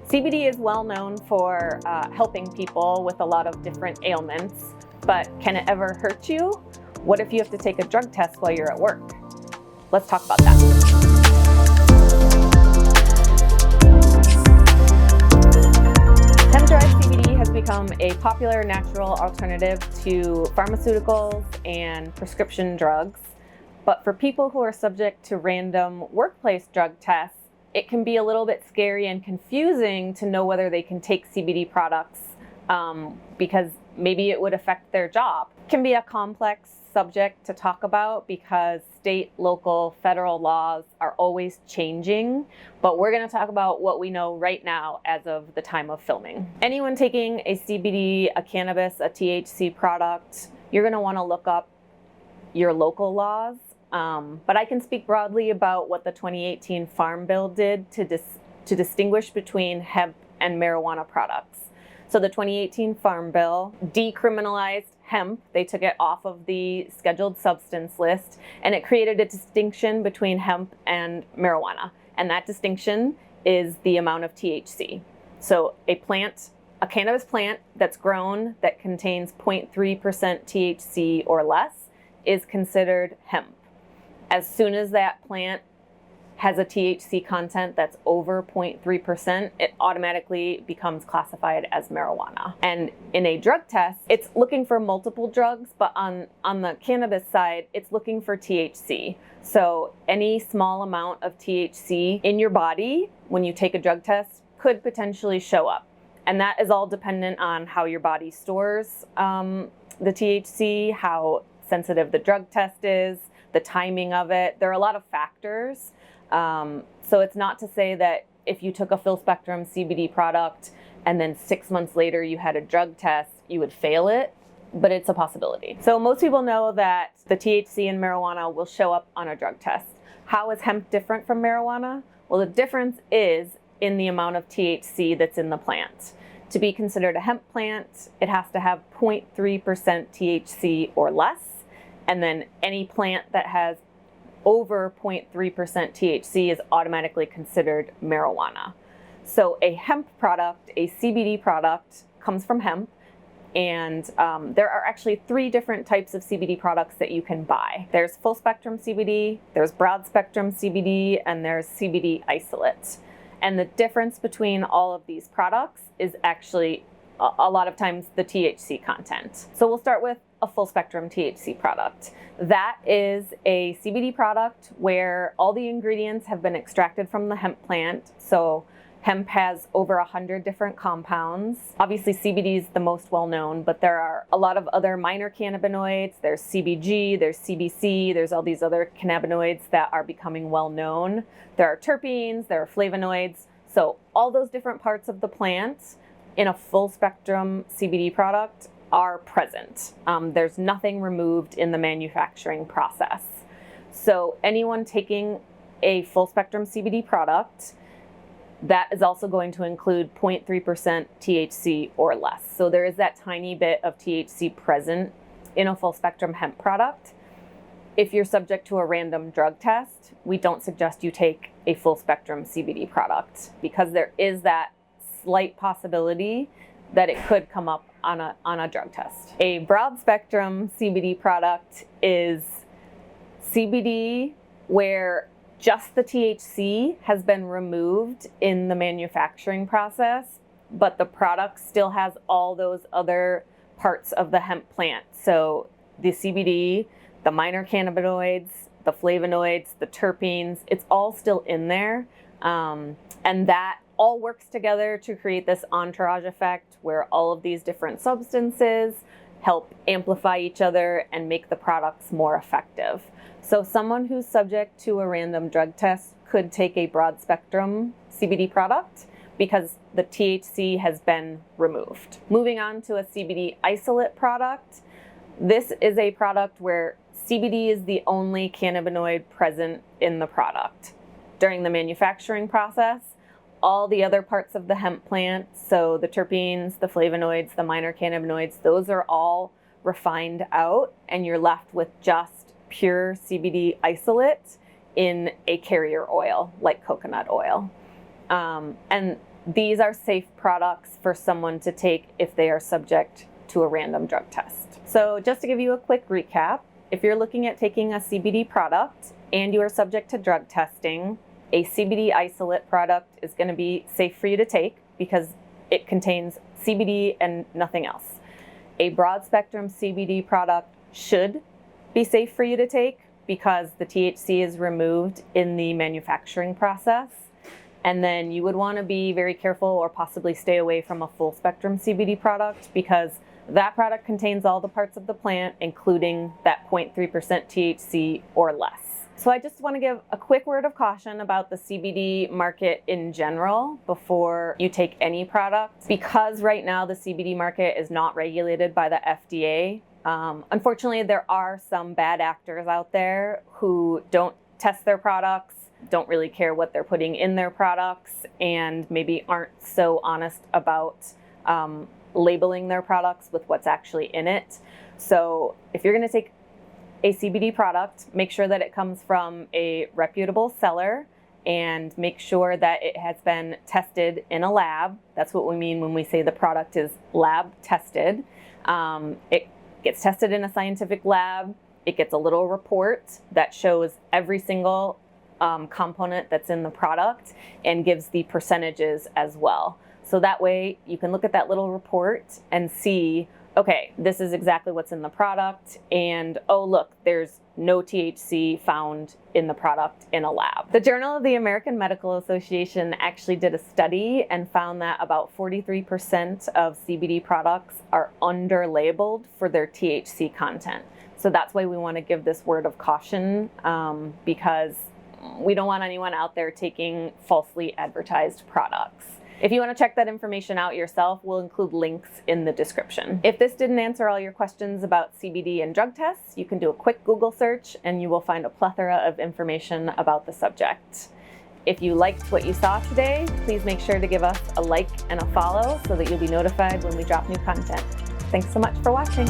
CBD is well known for helping people with a lot of different ailments, but can it ever hurt you? What if you have to take a drug test while you're at work? Let's talk about that. Hemp-derived CBD has become a popular natural alternative to pharmaceuticals and prescription drugs. But for people who are subject to random workplace drug tests, it can be a little bit scary and confusing to know whether they can take CBD products because maybe it would affect their job. It can be a complex subject to talk about because state, local, federal laws are always changing, but we're going to talk about what we know right now as of the time of filming. Anyone taking a CBD, a cannabis, a THC product, you're going to want to look up your local laws. But I can speak broadly about what the 2018 Farm Bill did to distinguish between hemp and marijuana products. So the 2018 Farm Bill decriminalized hemp. They took it off of the scheduled substance list, and it created a distinction between hemp and marijuana. And that distinction is the amount of THC. So a cannabis plant that's grown that contains 0.3% THC or less is considered hemp. As soon as that plant has a THC content that's over 0.3%, it automatically becomes classified as marijuana. And in a drug test, it's looking for multiple drugs, but on the cannabis side, it's looking for THC. So any small amount of THC in your body when you take a drug test could potentially show up. And that is all dependent on how your body stores the THC, how sensitive the drug test is, the timing of it. There are a lot of factors. So it's not to say that if you took a full spectrum CBD product and then 6 months later you had a drug test, you would fail it, but it's a possibility. So most people know that the THC in marijuana will show up on a drug test. How is hemp different from marijuana? Well, the difference is in the amount of THC that's in the plant. To be considered a hemp plant, it has to have 0.3% THC or less. And then any plant that has over 0.3% THC is automatically considered marijuana. So a hemp product, a CBD product, comes from hemp. And there are actually 3 different types of CBD products that you can buy. There's full spectrum CBD, there's broad spectrum CBD, and there's CBD isolate. And the difference between all of these products is actually a lot of times the THC content. So we'll start with a full spectrum THC product. That is a CBD product where all the ingredients have been extracted from the hemp plant. So hemp has over 100 different compounds. Obviously CBD is the most well known, but there are a lot of other minor cannabinoids. There's CBG, there's CBC, there's all these other cannabinoids that are becoming well known. There are terpenes, there are flavonoids. So all those different parts of the plant in a full spectrum CBD product are present. There's nothing removed in the manufacturing process. So anyone taking a full spectrum CBD product, that is also going to include 0.3% THC or less. So there is that tiny bit of THC present in a full spectrum hemp product. If you're subject to a random drug test, we don't suggest you take a full spectrum CBD product because there is that slight possibility that it could come up on a drug test. A broad spectrum CBD product is CBD where just the THC has been removed in the manufacturing process, but the product still has all those other parts of the hemp plant. So the CBD, the minor cannabinoids, the flavonoids, the terpenes, it's all still in there. And that all works together to create this entourage effect where all of these different substances help amplify each other and make the products more effective. So someone who's subject to a random drug test could take a broad spectrum CBD product because the THC has been removed. Moving on to a CBD isolate product. This is a product where CBD is the only cannabinoid present in the product. During the manufacturing process, all the other parts of the hemp plant, so the terpenes, the flavonoids, the minor cannabinoids, those are all refined out and you're left with just pure CBD isolate in a carrier oil like coconut oil. And these are safe products for someone to take if they are subject to a random drug test. So just to give you a quick recap, if you're looking at taking a CBD product and you are subject to drug testing, a CBD isolate product is going to be safe for you to take because it contains CBD and nothing else. A broad spectrum CBD product should be safe for you to take because the THC is removed in the manufacturing process. And then you would want to be very careful or possibly stay away from a full spectrum CBD product because that product contains all the parts of the plant, including that 0.3% THC or less. So I just want to give a quick word of caution about the CBD market in general before you take any product. Because right now the CBD market is not regulated by the FDA, unfortunately there are some bad actors out there who don't test their products, don't really care what they're putting in their products, and maybe aren't so honest about labeling their products with what's actually in it. So if you're going to take a CBD product, make sure that it comes from a reputable seller and make sure that it has been tested in a lab. That's what we mean when we say the product is lab tested. It gets tested in a scientific lab. It gets a little report that shows every single component that's in the product and gives the percentages as well. So that way you can look at that little report and see, okay, this is exactly what's in the product, and oh look, there's no THC found in the product in a lab. The Journal of the American Medical Association actually did a study and found that about 43% of CBD products are under-labeled for their THC content. So that's why we want to give this word of caution because we don't want anyone out there taking falsely advertised products. If you want to check that information out yourself, we'll include links in the description. If this didn't answer all your questions about CBD and drug tests, you can do a quick Google search and you will find a plethora of information about the subject. If you liked what you saw today, please make sure to give us a like and a follow so that you'll be notified when we drop new content. Thanks so much for watching.